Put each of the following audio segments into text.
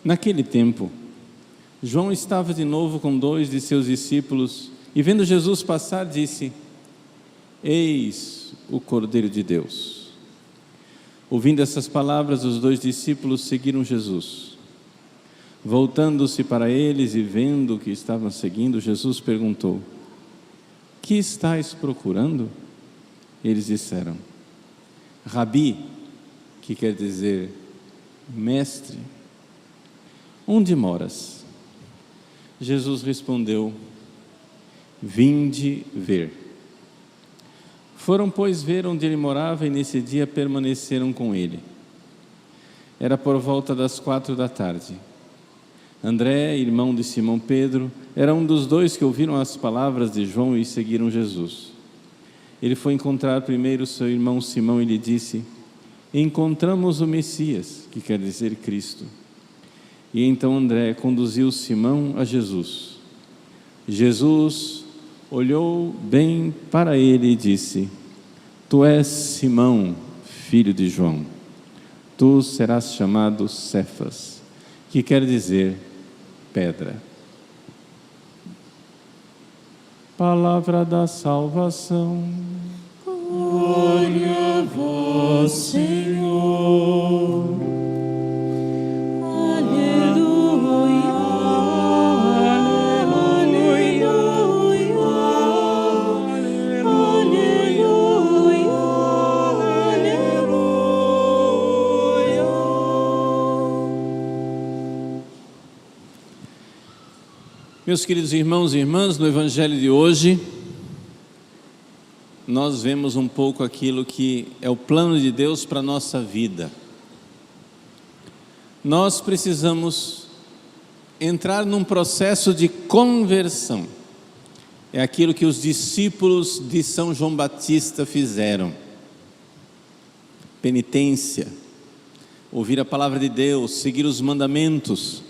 Naquele tempo, João estava de novo com 2 de seus discípulos e, vendo Jesus passar, disse: Eis o Cordeiro de Deus. Ouvindo essas palavras, os 2 discípulos seguiram Jesus. Voltando-se para eles e vendo que estavam seguindo, Jesus perguntou: Que estáis procurando? Eles disseram: Rabi, que quer dizer mestre, onde moras? Jesus respondeu: Vinde ver. Foram, pois, ver onde ele morava e nesse dia permaneceram com ele. Era por volta das 4 da tarde. André, irmão de Simão Pedro, era um dos 2 que ouviram as palavras de João e seguiram Jesus. Ele foi encontrar primeiro seu irmão Simão e lhe disse: Encontramos o Messias, que quer dizer Cristo. E então André conduziu Simão a Jesus. Jesus olhou bem para ele e disse: Tu és Simão, filho de João. Tu serás chamado Cefas, que quer dizer pedra. Palavra da salvação. Glória a vós, Senhor. Aleluia, aleluia, aleluia, aleluia. Meus queridos irmãos e irmãs, no Evangelho de hoje, nós vemos um pouco aquilo que é o plano de Deus para a nossa vida. Nós precisamos entrar num processo de conversão. É aquilo que os discípulos de São João Batista fizeram. Penitência, ouvir a palavra de Deus, seguir os mandamentos,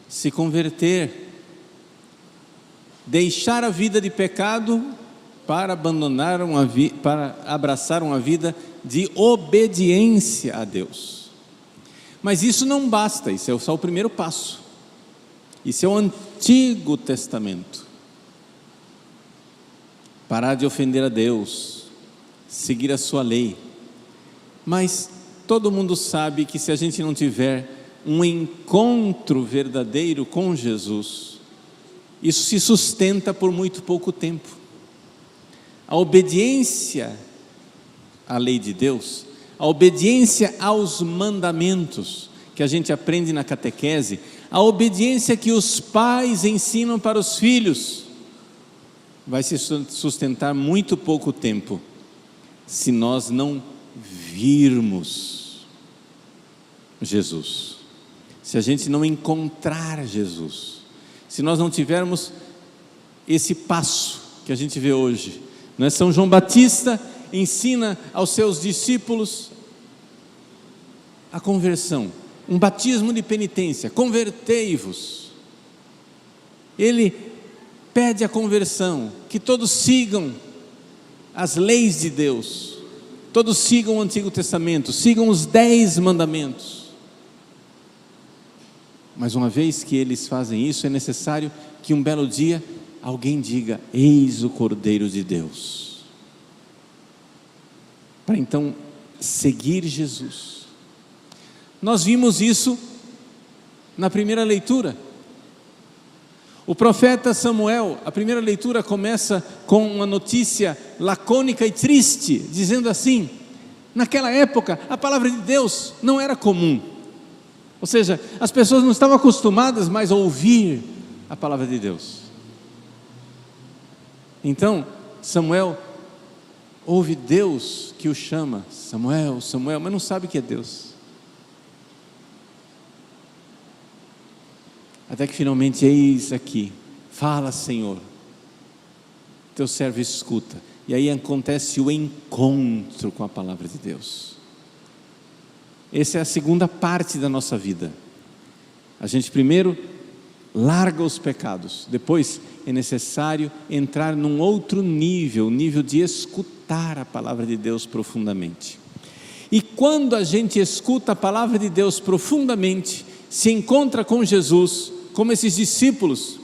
se converter, deixar a vida de pecado para abraçar uma vida de obediência a Deus. Mas isso não basta, isso é só o primeiro passo. Isso é o Antigo Testamento. Parar de ofender a Deus, seguir a sua lei. Mas todo mundo sabe que se a gente não tiver um encontro verdadeiro com Jesus, isso se sustenta por muito pouco tempo. A obediência à lei de Deus, a obediência aos mandamentos que a gente aprende na catequese, a obediência que os pais ensinam para os filhos, vai se sustentar muito pouco tempo, se nós não virmos Jesus, se a gente não encontrar Jesus, se nós não tivermos esse passo que a gente vê hoje. São João Batista ensina aos seus discípulos a conversão, um batismo de penitência, convertei-vos. Ele pede a conversão, que todos sigam as leis de Deus, todos sigam o Antigo Testamento, sigam os 10 mandamentos. Mas uma vez que eles fazem isso, é necessário que um belo dia alguém diga: Eis o Cordeiro de Deus. Para então seguir Jesus. Nós vimos isso na primeira leitura. O profeta Samuel, a primeira leitura começa com uma notícia lacônica e triste, dizendo assim: naquela época a palavra de Deus não era comum. Ou seja, as pessoas não estavam acostumadas mais a ouvir a palavra de Deus. Então, Samuel ouve Deus que o chama: Samuel, Samuel, mas não sabe que é Deus. Até que finalmente: eis aqui, fala, Senhor, teu servo escuta. E aí acontece o encontro com a palavra de Deus. Essa é a segunda parte da nossa vida. A gente primeiro larga os pecados, depois é necessário entrar num outro nível, o nível de escutar a palavra de Deus profundamente. E quando a gente escuta a palavra de Deus profundamente, se encontra com Jesus, como esses discípulos,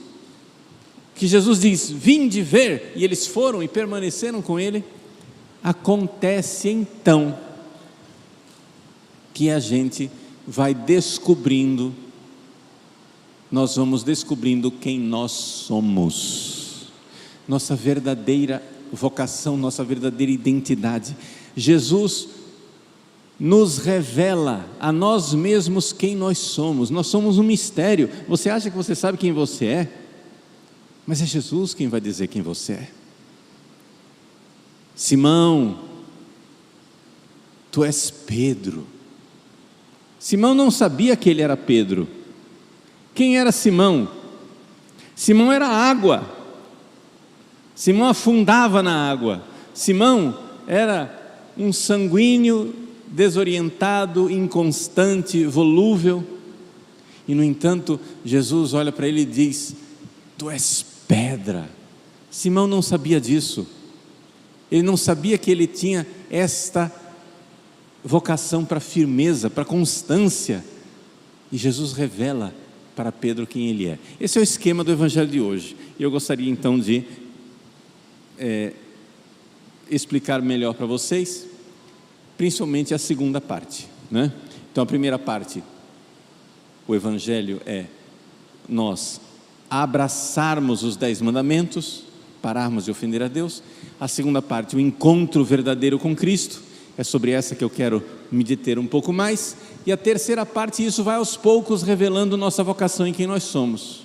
que Jesus diz, vinde ver, e eles foram e permaneceram com ele, acontece então, que a gente vai descobrindo, nós vamos descobrindo quem nós somos, nossa verdadeira vocação, nossa verdadeira identidade. Jesus nos revela a nós mesmos quem nós somos um mistério. Você acha que você sabe quem você é? Mas é Jesus quem vai dizer quem você é. Simão, tu és Pedro. Simão não sabia que ele era Pedro. Quem era Simão? Simão era água. Simão afundava na água. Simão era um sanguíneo, desorientado, inconstante, volúvel. E no entanto, Jesus olha para ele e diz, tu és pedra. Simão não sabia disso. Ele não sabia que ele tinha esta vocação para firmeza, para constância. E Jesus revela para Pedro quem ele é. Esse é o esquema do Evangelho de hoje. E eu gostaria então de explicar melhor para vocês, principalmente a segunda parte, né? Então a primeira parte, o Evangelho é nós abraçarmos os 10 mandamentos, pararmos de ofender a Deus. A segunda parte, o encontro verdadeiro com Cristo, é sobre essa que eu quero me deter um pouco mais. E a terceira parte, isso vai aos poucos revelando nossa vocação em quem nós somos.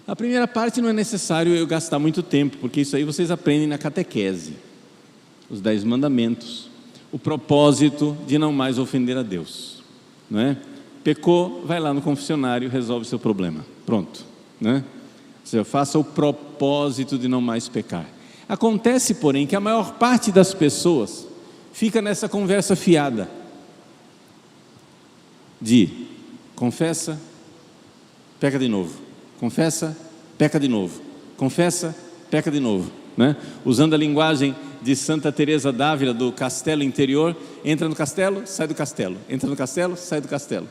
A primeira parte não é necessário eu gastar muito tempo, porque isso aí vocês aprendem na catequese, os 10 mandamentos, o propósito de não mais ofender a Deus, não é? Pecou, vai lá no confessionário, resolve seu problema, pronto, né? Ou seja, faça o propósito de não mais pecar. Acontece, porém, que a maior parte das pessoas fica nessa conversa fiada de confessa, peca de novo, confessa, peca de novo, confessa, peca de novo, né? Usando a linguagem de Santa Teresa d'Ávila, do castelo interior, entra no castelo, sai do castelo, entra no castelo, sai do castelo,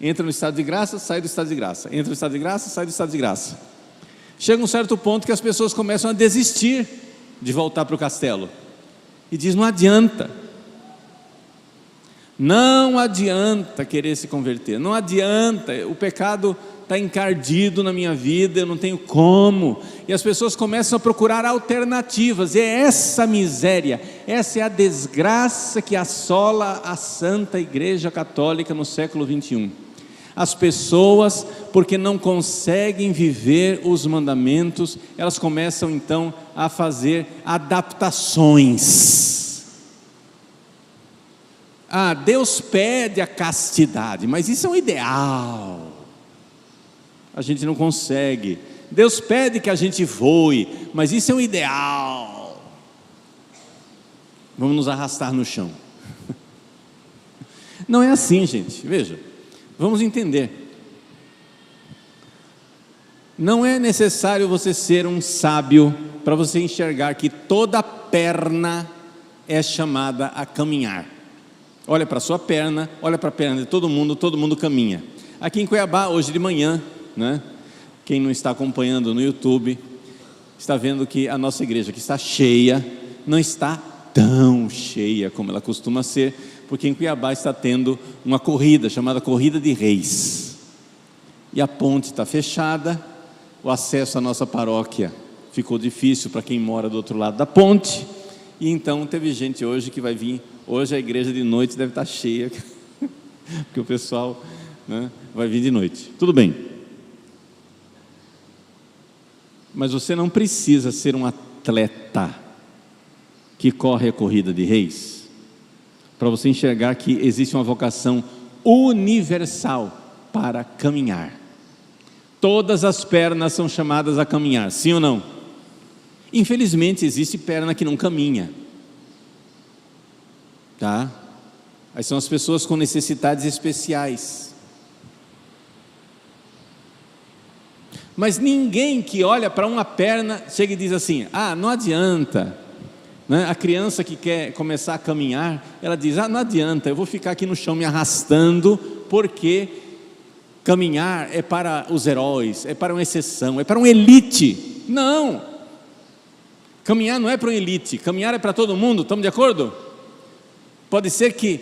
entra no estado de graça, sai do estado de graça, entra no estado de graça, sai do estado de graça. Chega um certo ponto que as pessoas começam a desistir de voltar para o castelo e diz, não adianta querer se converter, não adianta, o pecado está encardido na minha vida, eu não tenho como. E as pessoas começam a procurar alternativas. E é essa miséria, essa é a desgraça que assola a Santa Igreja Católica no século 21. As pessoas, porque não conseguem viver os mandamentos, elas começam então a fazer adaptações. Deus pede a castidade, mas isso é um ideal. A gente não consegue. Deus pede que a gente voe, mas isso é um ideal. Vamos nos arrastar no chão. Não é assim, gente. Veja, vamos entender. Não é necessário você ser um sábio para você enxergar que toda perna é chamada a caminhar. Olha para a sua perna, olha para a perna de todo mundo caminha. Aqui em Cuiabá, hoje de manhã, né? Quem não está acompanhando no YouTube está vendo que a nossa igreja, que está cheia, não está tão cheia como ela costuma ser, porque em Cuiabá está tendo uma corrida chamada Corrida de Reis, e a ponte está fechada, o acesso à nossa paróquia ficou difícil para quem mora do outro lado da ponte, e então teve gente hoje que vai vir. Hoje a igreja de noite deve estar cheia, porque o pessoal, né, vai vir de noite. Tudo bem. Mas você não precisa ser um atleta que corre a corrida de reis para você enxergar que existe uma vocação universal para caminhar. Todas as pernas são chamadas a caminhar, sim ou não? Infelizmente existe perna que não caminha, tá? Aí são as pessoas com necessidades especiais. Mas ninguém que olha para uma perna chega e diz assim: não adianta, né? A criança que quer começar a caminhar, ela diz: não adianta, eu vou ficar aqui no chão me arrastando, porque caminhar é para os heróis, é para uma exceção, é para uma elite. Não, caminhar não é para uma elite, caminhar é para todo mundo, estamos de acordo? Pode ser que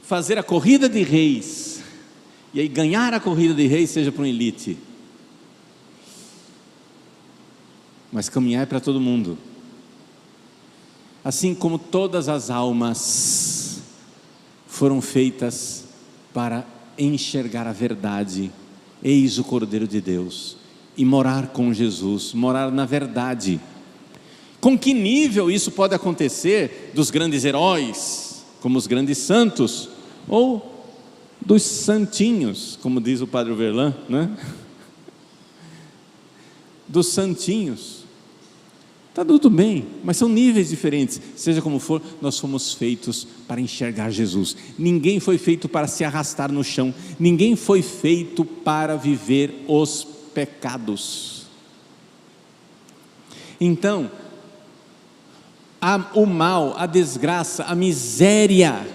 fazer a corrida de reis, e aí ganhar a corrida de reis seja para uma elite, mas caminhar é para todo mundo. Assim como todas as almas foram feitas para enxergar a verdade, eis o Cordeiro de Deus, e morar com Jesus, morar na verdade. Com que nível isso pode acontecer dos grandes heróis, como os grandes santos, ou dos santinhos, como diz o Padre Verlan, né? Dos santinhos. Está tudo bem, mas são níveis diferentes. Seja como for, nós fomos feitos para enxergar Jesus. Ninguém foi feito para se arrastar no chão. Ninguém foi feito para viver os pecados. Então, o mal, a desgraça, a miséria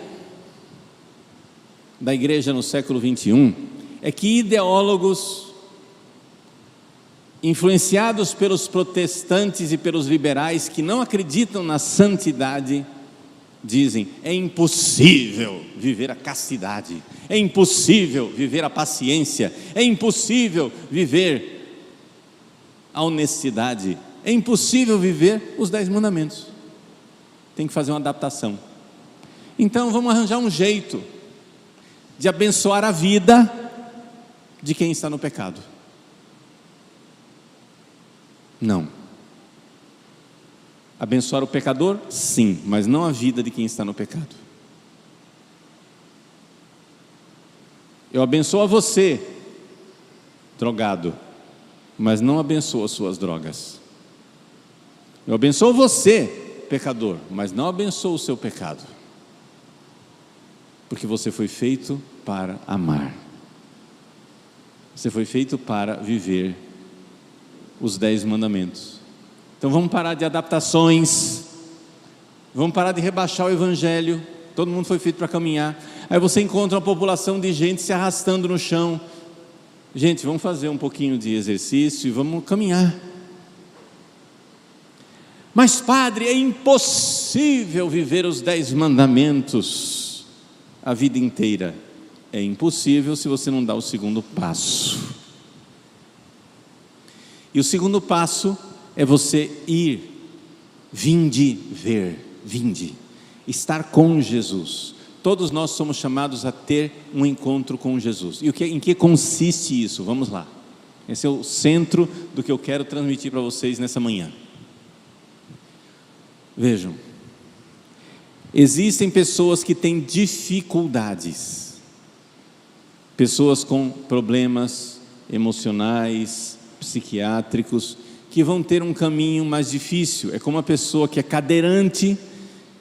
da igreja no século 21 é que ideólogos influenciados pelos protestantes e pelos liberais que não acreditam na santidade, dizem: é impossível viver a castidade, é impossível viver a paciência, é impossível viver a honestidade, é impossível viver os 10 mandamentos. Tem que fazer uma adaptação. Então vamos arranjar um jeito de abençoar a vida de quem está no pecado. Não. Abençoar o pecador? Sim, mas não a vida de quem está no pecado. Eu abençoo a você, drogado, mas não abençoo as suas drogas. Eu abençoo você, pecador, mas não abençoo o seu pecado. Porque você foi feito para amar. Você foi feito para viver os 10 mandamentos. Então vamos parar de adaptações, vamos parar de rebaixar o evangelho. Todo mundo foi feito para caminhar. Aí você encontra uma população de gente se arrastando no chão. Gente, vamos fazer um pouquinho de exercício e vamos caminhar. Mas padre, é impossível viver os 10 mandamentos a vida inteira. É impossível se você não dá o segundo passo. E o segundo passo é você ir, vinde ver, vinde, estar com Jesus. Todos nós somos chamados a ter um encontro com Jesus. E em que consiste isso? Vamos lá. Esse é o centro do que eu quero transmitir para vocês nessa manhã. Vejam, existem pessoas que têm dificuldades, pessoas com problemas emocionais, psiquiátricos, que vão ter um caminho mais difícil. É como uma pessoa que é cadeirante,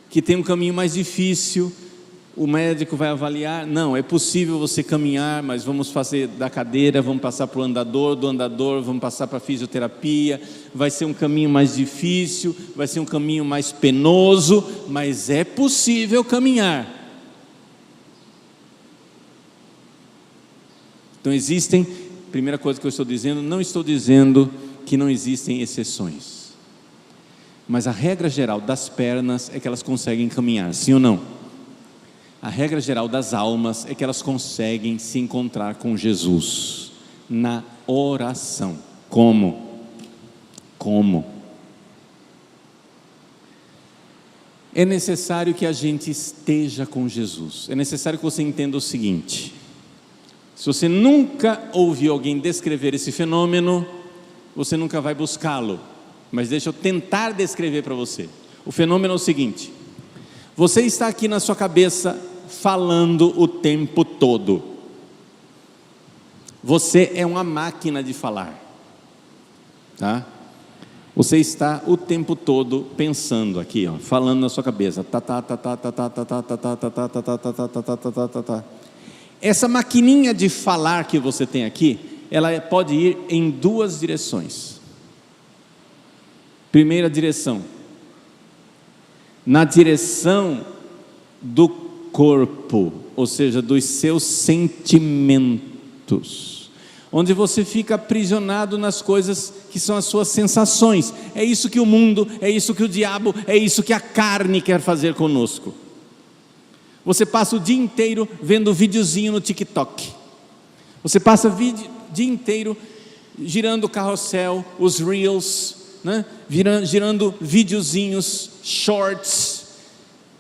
que tem um caminho mais difícil. O médico vai avaliar: não, é possível você caminhar, mas vamos fazer da cadeira, vamos passar para o andador, do andador vamos passar para a fisioterapia, vai ser um caminho mais difícil, vai ser um caminho mais penoso, mas é possível caminhar. Então existem, primeira coisa que eu estou dizendo, não estou dizendo que não existem exceções, mas a regra geral das pernas é que elas conseguem caminhar, sim ou não? A regra geral das almas é que elas conseguem se encontrar com Jesus na oração. Como? É necessário que a gente esteja com Jesus. É necessário que você entenda o seguinte: se você nunca ouviu alguém descrever esse fenômeno, você nunca vai buscá-lo. Mas deixa eu tentar descrever para você. O fenômeno é o seguinte: você está aqui na sua cabeça falando o tempo todo. Você é uma máquina de falar, tá? Você está o tempo todo pensando aqui, ó, falando na sua cabeça. Essa maquininha de falar que você tem aqui, ela pode ir em duas direções. Primeira direção: na direção do corpo, ou seja, dos seus sentimentos, onde você fica aprisionado nas coisas que são as suas sensações. É isso que o mundo, é isso que o diabo, é isso que a carne quer fazer conosco. Você passa o dia inteiro vendo videozinho no TikTok, você passa o dia inteiro girando o carrossel, os reels, né? Girando videozinhos, shorts,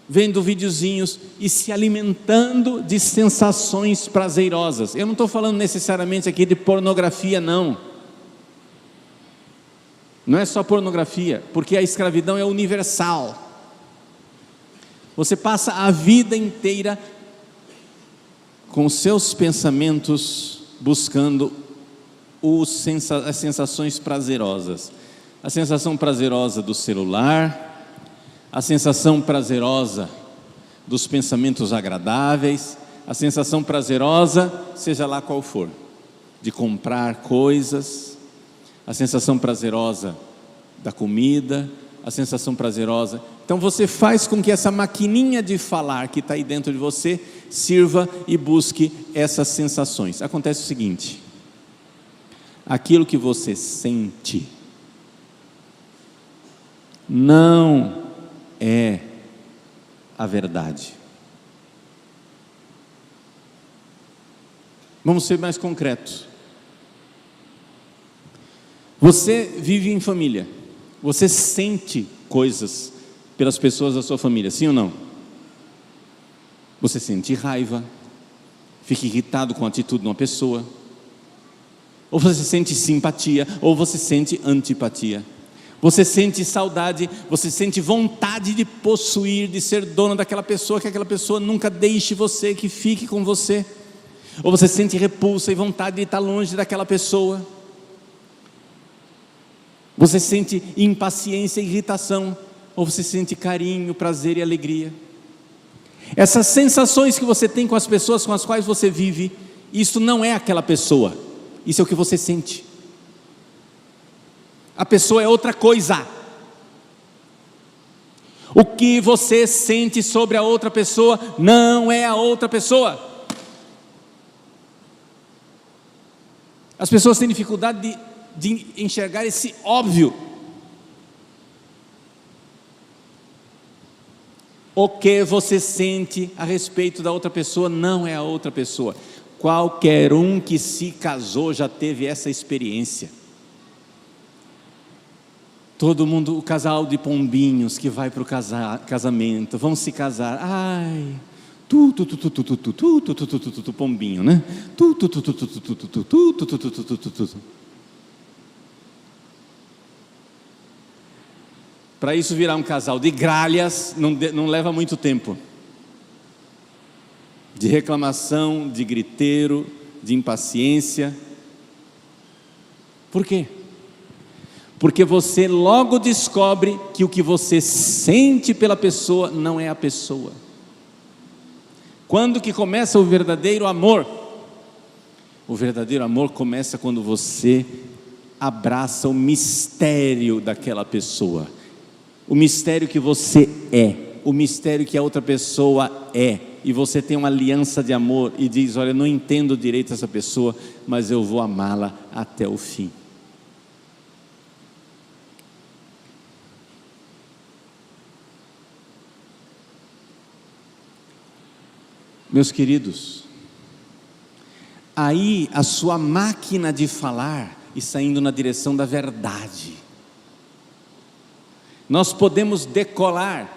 vendo videozinhos e se alimentando de sensações prazerosas. Eu não estou falando necessariamente aqui de pornografia, não. Não é só pornografia, porque a escravidão é universal. Você passa a vida inteira com os seus pensamentos buscando as sensações prazerosas. A sensação prazerosa do celular, a sensação prazerosa dos pensamentos agradáveis, a sensação prazerosa, seja lá qual for, de comprar coisas, a sensação prazerosa da comida, a sensação prazerosa. Então você faz com que essa maquininha de falar que está aí dentro de você sirva e busque essas sensações. Acontece o seguinte: aquilo que você sente não é a verdade. Vamos ser mais concretos. Você vive em família, você sente coisas pelas pessoas da sua família, sim ou não? Você sente raiva, fica irritado com a atitude de uma pessoa, ou você sente simpatia, ou você sente antipatia. Você sente saudade, você sente vontade de possuir, de ser dono daquela pessoa, que aquela pessoa nunca deixe você, que fique com você. Ou você sente repulsa e vontade de estar longe daquela pessoa. Você sente impaciência e irritação, ou você sente carinho, prazer e alegria. Essas sensações que você tem com as pessoas com as quais você vive, isso não é aquela pessoa, isso é o que você sente. A pessoa é outra coisa. O que você sente sobre a outra pessoa não é a outra pessoa. As pessoas têm dificuldade de enxergar esse óbvio. O que você sente a respeito da outra pessoa não é a outra pessoa. Qualquer um que se casou já teve essa experiência. Todo mundo, o casal de pombinhos que vai para o casamento, vão se casar. Ai, pombinho, né? Para isso virar um casal de gralhas, não leva muito tempo. De reclamação, de griteiro, de impaciência. Por quê? Porque você logo descobre que o que você sente pela pessoa não é a pessoa. Quando que começa o verdadeiro amor? O verdadeiro amor começa quando você abraça o mistério daquela pessoa. O mistério que você é, o mistério que a outra pessoa é, e você tem uma aliança de amor e diz: olha, eu não entendo direito essa pessoa, mas eu vou amá-la até o fim. Meus queridos, aí a sua máquina de falar está indo na direção da verdade. Nós podemos decolar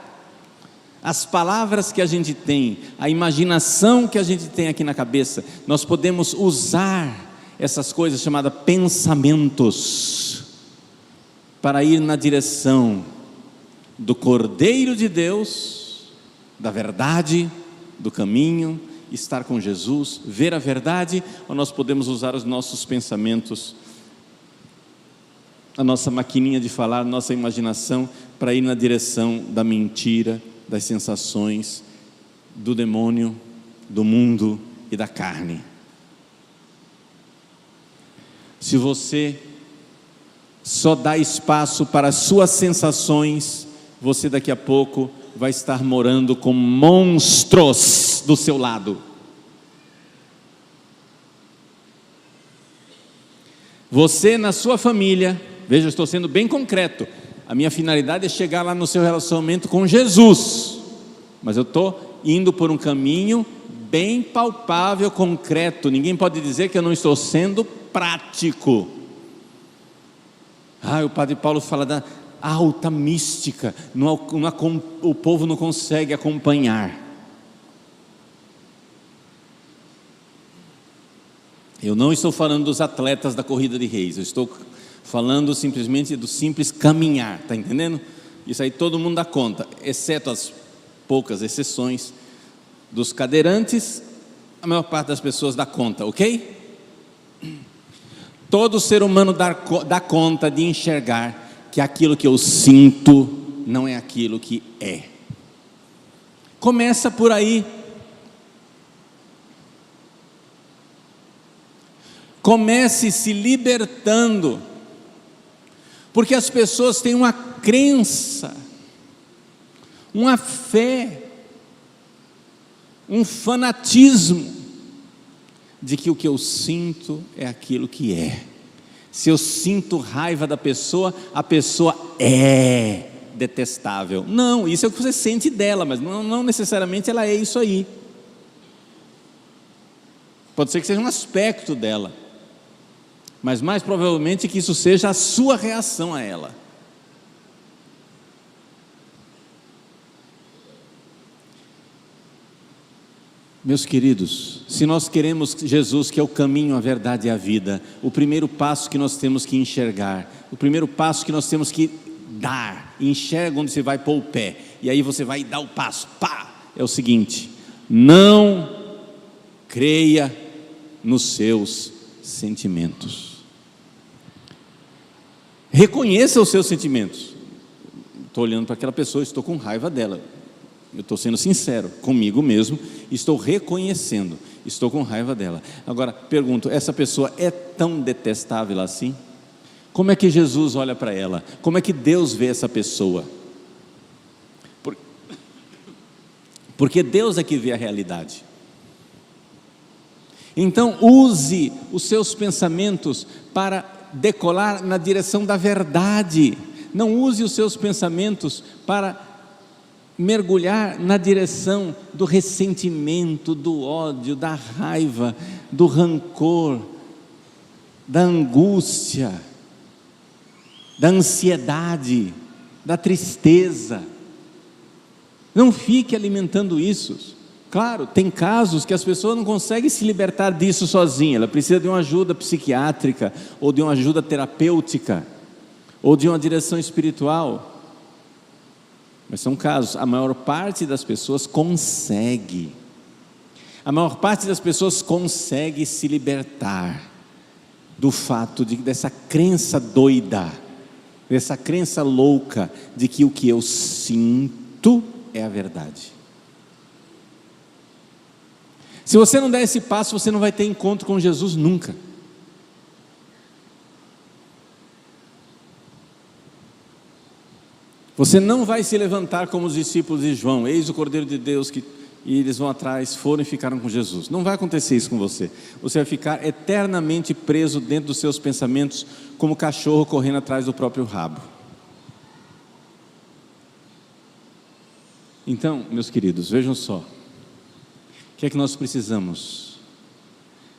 as palavras que a gente tem, a imaginação que a gente tem aqui na cabeça, nós podemos usar essas coisas chamadas pensamentos, para ir na direção do Cordeiro de Deus, da verdade, do caminho, estar com Jesus, ver a verdade. Ou nós podemos usar os nossos pensamentos, a nossa maquininha de falar, a nossa imaginação, para ir na direção da mentira, das sensações, do demônio, do mundo e da carne. Se você só dá espaço para as suas sensações, você daqui a pouco vai estar morando com monstros do seu lado. Você na sua família, veja, eu estou sendo bem concreto, a minha finalidade é chegar lá no seu relacionamento com Jesus, mas eu estou indo por um caminho bem palpável, concreto. Ninguém pode dizer que eu não estou sendo prático. O Padre Paulo fala da alta mística, o povo não consegue acompanhar. Eu não estou falando dos atletas da corrida de reis, eu estou falando simplesmente do simples caminhar, está entendendo? Isso aí todo mundo dá conta, exceto as poucas exceções dos cadeirantes, a maior parte das pessoas dá conta, ok? Todo ser humano dá conta de enxergar que aquilo que eu sinto não é aquilo que é. Começa por aí. Comece se libertando, porque as pessoas têm uma crença, uma fé, um fanatismo de que o que eu sinto é aquilo que é. Se eu sinto raiva da pessoa, a pessoa é detestável. Não, isso é o que você sente dela, mas não necessariamente ela é isso aí. Pode ser que seja um aspecto dela, mas mais provavelmente que isso seja a sua reação a ela. Meus queridos, se nós queremos Jesus, que é o caminho, a verdade e a vida, o primeiro passo que nós temos que enxergar, o primeiro passo que nós temos que dar, enxerga onde você vai pôr o pé, e aí você vai dar o passo, é o seguinte: não creia nos seus sentimentos. Reconheça os seus sentimentos. Estou olhando para aquela pessoa, estou com raiva dela. Eu estou sendo sincero comigo mesmo, estou reconhecendo, estou com raiva dela. Agora, pergunto, essa pessoa é tão detestável assim? Como é que Jesus olha para ela? Como é que Deus vê essa pessoa? Porque Deus é que vê a realidade. Então, use os seus pensamentos para decolar na direção da verdade. Não use os seus pensamentos para mergulhar na direção do ressentimento, do ódio, da raiva, do rancor, da angústia, da ansiedade, da tristeza. Não fique alimentando isso. Claro, tem casos que as pessoas não conseguem se libertar disso sozinha, ela precisa de uma ajuda psiquiátrica, ou de uma ajuda terapêutica, ou de uma direção espiritual. Mas são casos, a maior parte das pessoas consegue. A maior parte das pessoas consegue se libertar do fato dessa crença doida, dessa crença louca de que o que eu sinto é a verdade. Se você não der esse passo, você não vai ter encontro com Jesus nunca. Você não vai se levantar como os discípulos de João, eis o Cordeiro de Deus, e eles vão atrás, foram e ficaram com Jesus. Não vai acontecer isso com você. Você vai ficar eternamente preso dentro dos seus pensamentos, como cachorro correndo atrás do próprio rabo. Então, meus queridos, vejam só. O que é que nós precisamos?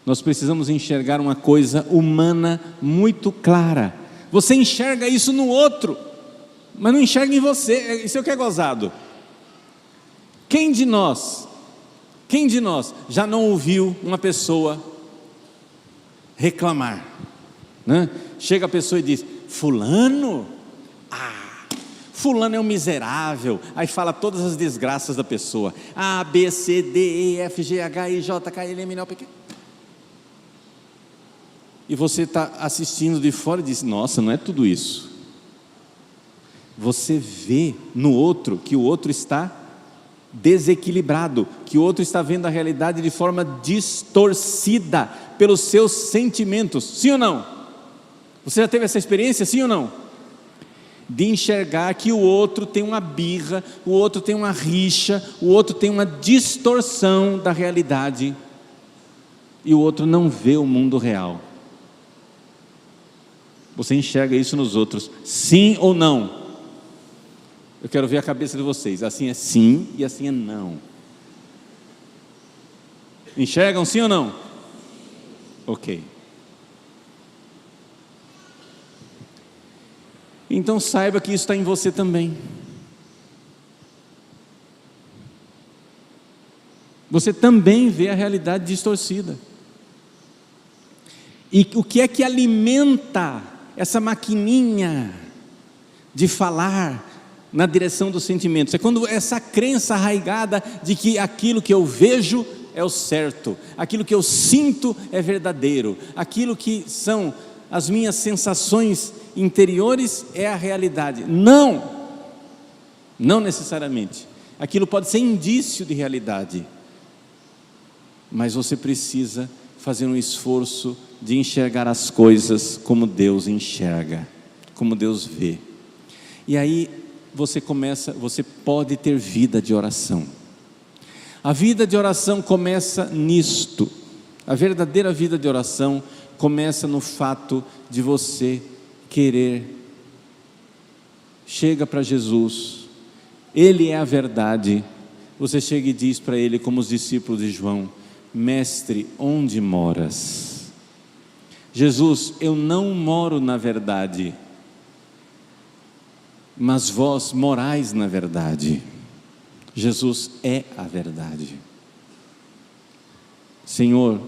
Nós precisamos enxergar uma coisa humana muito clara. Você enxerga isso no outro, mas não enxerga em você. Isso é o que é gozado. Quem de nós já não ouviu uma pessoa reclamar, né? Chega a pessoa e diz: fulano é um miserável, aí fala todas as desgraças da pessoa, A, B, C, D, E, F, G, H, I, J, K, L, M, N, O, P, Q. E você está assistindo de fora e diz: nossa, não é tudo isso. Você vê no outro que o outro está desequilibrado, que o outro está vendo a realidade de forma distorcida pelos seus sentimentos, sim ou não? Você já teve essa experiência, sim ou não? de enxergar que o outro tem uma birra, o outro tem uma rixa, o outro tem uma distorção da realidade, e o outro não vê o mundo real. Você enxerga isso nos outros, sim ou não? Eu quero ver a cabeça de vocês, assim é sim e assim é não. Enxergam sim ou não? Ok. Então saiba que isso está em você também. Você também vê a realidade distorcida. E o que é que alimenta essa maquininha de falar na direção dos sentimentos? É quando essa crença arraigada de que aquilo que eu vejo é o certo, aquilo que eu sinto é verdadeiro, aquilo que são as minhas sensações interiores é a realidade. Não necessariamente. Aquilo pode ser indício de realidade, mas você precisa fazer um esforço de enxergar as coisas como Deus enxerga, como Deus vê. E aí você pode ter vida de oração. A vida de oração começa nisto. A verdadeira vida de oração começa no fato de você querer. Chega para Jesus, Ele é a verdade. Você chega e diz para Ele, como os discípulos de João: Mestre, onde moras? Jesus, eu não moro na verdade, mas vós morais na verdade. Jesus é a verdade. Senhor,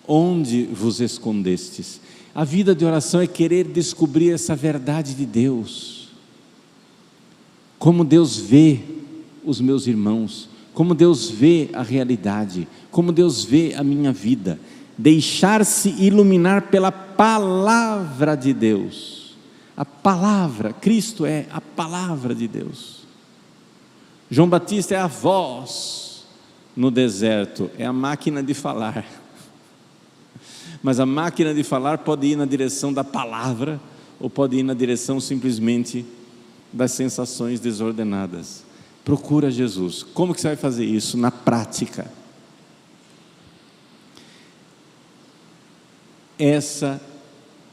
onde vos escondestes? A vida de oração é querer descobrir essa verdade de Deus. Como Deus vê os meus irmãos, como Deus vê a realidade, como Deus vê a minha vida. Deixar-se iluminar pela palavra de Deus. A palavra, Cristo é a palavra de Deus. João Batista é a voz no deserto, é a máquina de falar. Mas a máquina de falar pode ir na direção da palavra, ou pode ir na direção simplesmente das sensações desordenadas. Procura Jesus. Como que você vai fazer isso? Na prática. Essa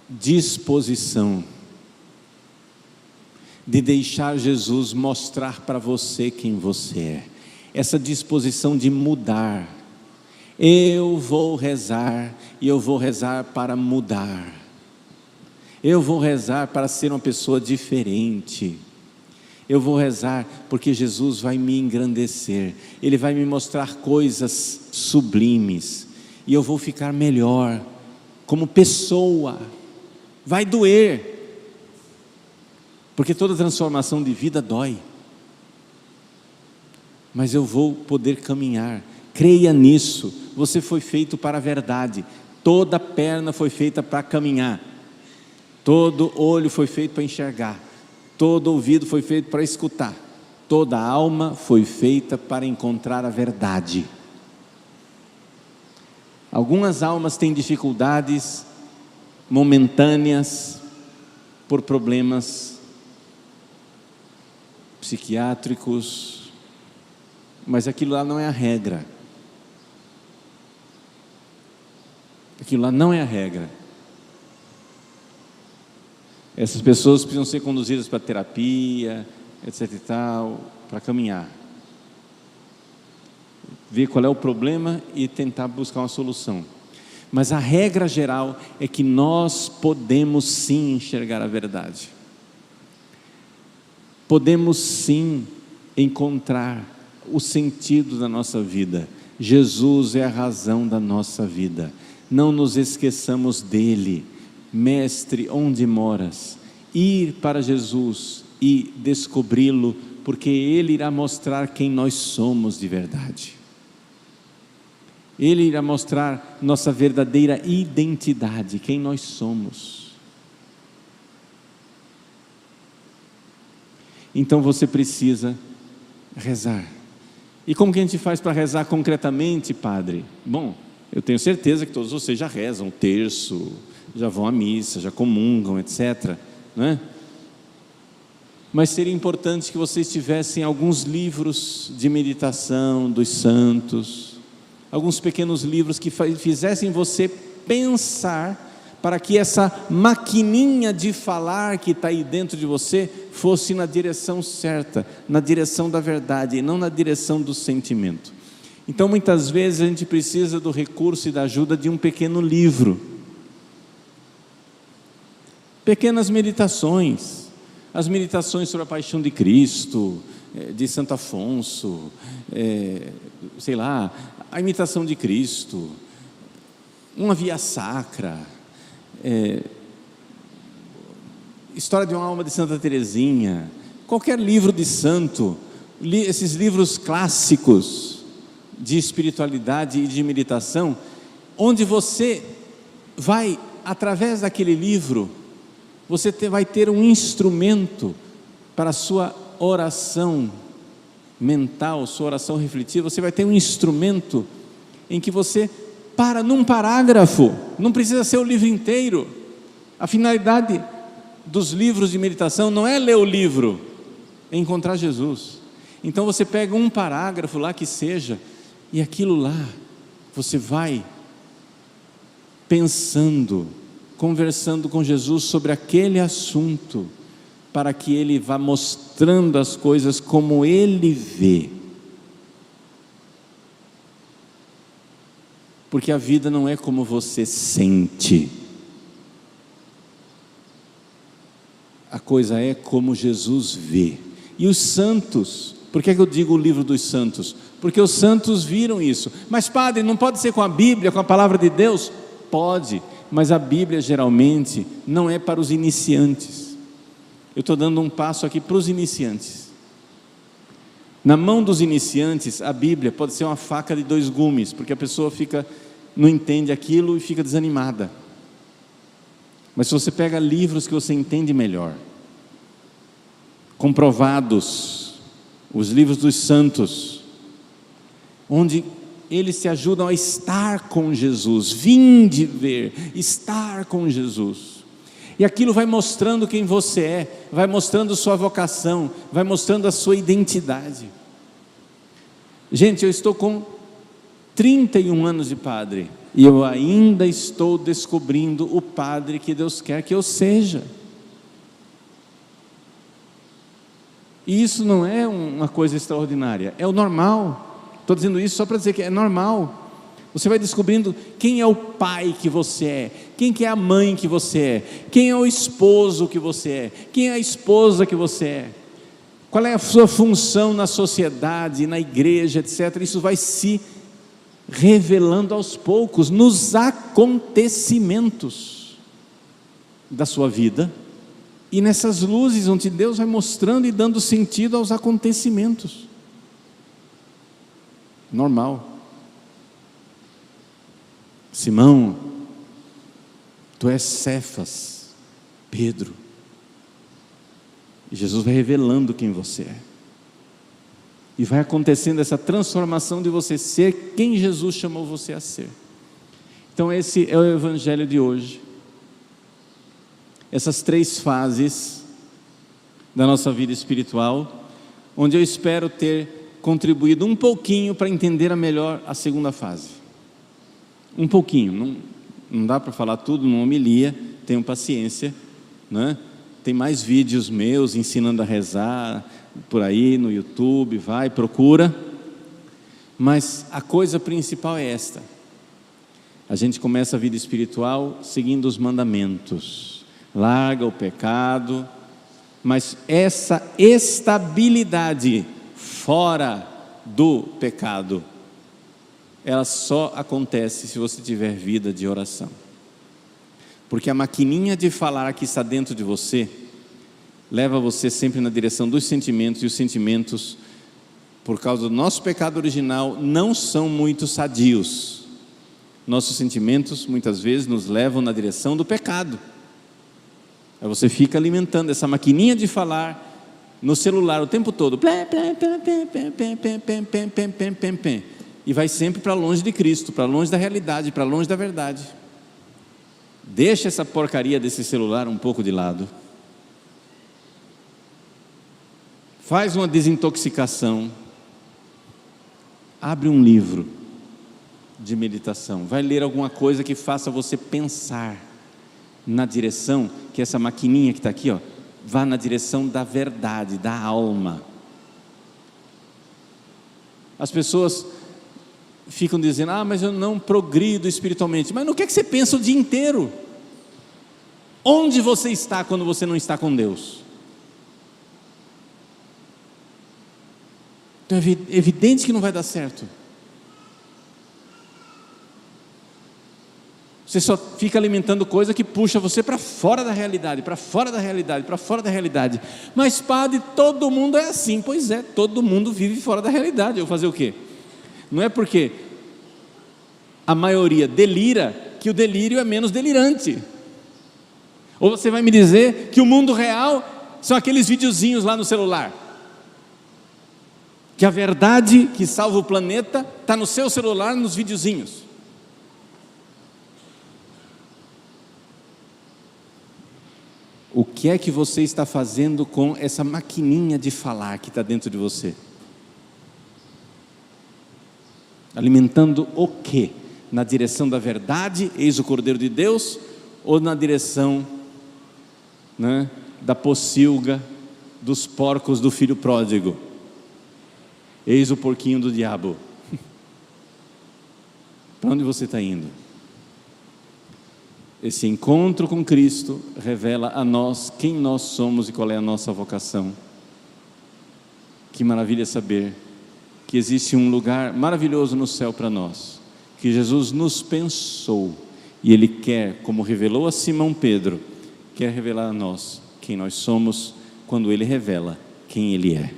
disposição de deixar Jesus mostrar para você quem você é, essa disposição de mudar. Eu vou rezar, e eu vou rezar para mudar, eu vou rezar para ser uma pessoa diferente, eu vou rezar porque Jesus vai me engrandecer, Ele vai me mostrar coisas sublimes, e eu vou ficar melhor como pessoa. Vai doer, porque toda transformação de vida dói, mas eu vou poder caminhar. Creia nisso. Você foi feito para a verdade. Toda perna foi feita para caminhar, todo olho foi feito para enxergar, todo ouvido foi feito para escutar, toda alma foi feita para encontrar a verdade. Algumas almas têm dificuldades momentâneas por problemas psiquiátricos, mas aquilo lá não é a regra. Aquilo lá não é a regra. Essas pessoas precisam ser conduzidas para terapia, etc e tal, para caminhar, ver qual é o problema e tentar buscar uma solução. Mas a regra geral é que nós podemos sim enxergar a verdade. Podemos sim encontrar o sentido da nossa vida. Jesus é a razão da nossa vida. Não nos esqueçamos dele. Mestre, onde moras? Ir para Jesus e descobri-lo, porque Ele irá mostrar quem nós somos de verdade. Ele irá mostrar nossa verdadeira identidade, quem nós somos. Então você precisa rezar. E como que a gente faz para rezar concretamente, padre? Bom, eu tenho certeza que todos vocês já rezam o terço, já vão à missa, já comungam, etc. Não é? mas seria importante que vocês tivessem alguns livros de meditação dos santos, alguns pequenos livros que fizessem você pensar, para que essa maquininha de falar que está aí dentro de você fosse na direção certa, na direção da verdade e não na direção do sentimento. Então muitas vezes a gente precisa do recurso e da ajuda de um pequeno livro, pequenas meditações, as meditações sobre a paixão de Cristo, de Santo Afonso, sei lá, a imitação de Cristo, uma via sacra, História de uma Alma de Santa Teresinha, qualquer livro de santo, esses livros clássicos de espiritualidade e de meditação, onde você vai, através daquele livro, você vai ter um instrumento para a sua oração mental, sua oração refletiva. Você vai ter um instrumento em que você para num parágrafo, não precisa ser o livro inteiro. A finalidade dos livros de meditação não é ler o livro, é encontrar Jesus. Então você pega um parágrafo lá que seja, e aquilo lá, você vai pensando, conversando com Jesus sobre aquele assunto, para que Ele vá mostrando as coisas como Ele vê. Porque a vida não é como você sente, a coisa é como Jesus vê. E os santos, por que eu digo o livro dos santos? Porque os santos viram isso. Mas padre, não pode ser com a Bíblia, com a palavra de Deus? Pode, mas a Bíblia geralmente não é para os iniciantes. Eu estou dando um passo aqui para os iniciantes. Na mão dos iniciantes, a Bíblia pode ser uma faca de 2 gumes, porque a pessoa não entende aquilo e fica desanimada. Mas se você pega livros que você entende melhor, comprovados, os livros dos santos, onde eles te ajudam a estar com Jesus, vinde ver, estar com Jesus, e aquilo vai mostrando quem você é, vai mostrando sua vocação, vai mostrando a sua identidade. Gente, eu estou com 31 anos de padre, e eu ainda estou descobrindo o padre que Deus quer que eu seja. E isso não é uma coisa extraordinária, é o normal. Estou dizendo isso só para dizer que é normal. Você vai descobrindo quem é o pai que você é, quem que é a mãe que você é, quem é o esposo que você é, quem é a esposa que você é, qual é a sua função na sociedade, na igreja, etc. Isso vai se revelando aos poucos, nos acontecimentos da sua vida, e nessas luzes onde Deus vai mostrando e dando sentido aos acontecimentos. Normal. Simão, tu és Cefas, Pedro. E Jesus vai revelando quem você é. E vai acontecendo essa transformação de você ser quem Jesus chamou você a ser. Então esse é o evangelho de hoje. Essas 3 fases da nossa vida espiritual, onde eu espero ter contribuído um pouquinho para entender melhor a segunda fase. Um pouquinho, não dá para falar tudo numa homilia, tenham paciência, né? Tem mais vídeos meus ensinando a rezar por aí no YouTube, vai, procura. Mas a coisa principal é esta: a gente começa a vida espiritual seguindo os mandamentos, larga o pecado, mas essa estabilidade fora do pecado, ela só acontece se você tiver vida de oração. Porque a maquininha de falar que está dentro de você leva você sempre na direção dos sentimentos, e os sentimentos, por causa do nosso pecado original, não são muito sadios. Nossos sentimentos muitas vezes nos levam na direção do pecado. Aí você fica alimentando essa maquininha de falar no celular o tempo todo, e vai sempre para longe de Cristo, para longe da realidade, para longe da verdade. Deixa essa porcaria desse celular um pouco de lado faz uma desintoxicação, abre um livro de meditação, vai ler alguma coisa que faça você pensar na direção, que essa maquininha que está aqui, ó, vá na direção da verdade, da alma. As pessoas ficam dizendo, mas eu não progrido espiritualmente. Mas no que é que você pensa o dia inteiro? Onde você está quando você não está com Deus? Então é evidente que não vai dar certo. Você só fica alimentando coisa que puxa você para fora da realidade, para fora da realidade, para fora da realidade. Mas padre, todo mundo é assim. Pois é, todo mundo vive fora da realidade. Eu vou fazer o quê? Não é porque a maioria delira que o delírio é menos delirante. Ou você vai me dizer que o mundo real são aqueles videozinhos lá no celular, que a verdade que salva o planeta está no seu celular, nos videozinhos. O que é que você está fazendo com essa maquininha de falar que está dentro de você? Alimentando o quê? Na direção da verdade, eis o Cordeiro de Deus, ou na direção, da pocilga, dos porcos do filho pródigo? Eis o porquinho do diabo. Para onde você está indo? Esse encontro com Cristo revela a nós quem nós somos e qual é a nossa vocação. Que maravilha saber que existe um lugar maravilhoso no céu para nós, que Jesus nos pensou, e Ele quer, como revelou a Simão Pedro, quer revelar a nós quem nós somos, quando Ele revela quem Ele é.